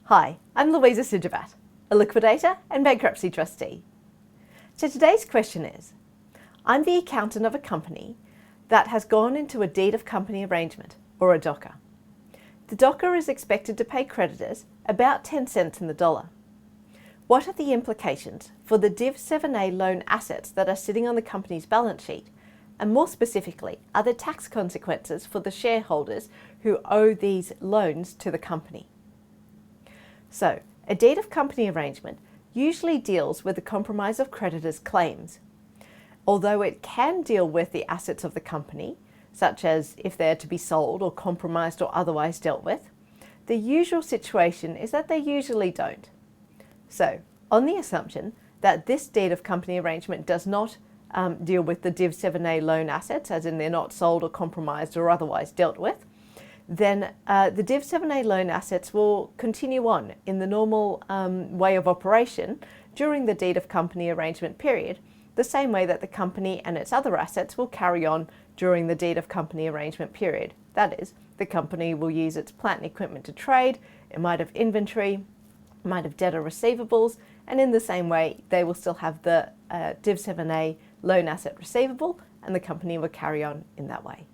Hi, I'm Louisa Sijabat, a liquidator and bankruptcy trustee. So today's question is, I'm the accountant of a company that has gone into a deed of company arrangement, or a DOCA. The DOCA is expected to pay creditors about 10 cents in the dollar. What are the implications for the Div 7A loan assets that are sitting on the company's balance sheet? And more specifically, are there tax consequences for the shareholders who owe these loans to the company? So, a deed of company arrangement usually deals with the compromise of creditors' claims. Although it can deal with the assets of the company, such as if they're to be sold or compromised or otherwise dealt with, the usual situation is that they usually don't. So, on the assumption that this deed of company arrangement does not deal with the Div 7A loan assets, as in they're not sold or compromised or otherwise dealt with, then the Div 7A loan assets will continue on in the normal way of operation during the deed of company arrangement period, the same way that the company and its other assets will carry on during the deed of company arrangement period. That is, the company will use its plant and equipment to trade, it might have inventory, it might have debtor receivables, and in the same way they will still have the Div 7A loan asset receivable, and the company will carry on in that way.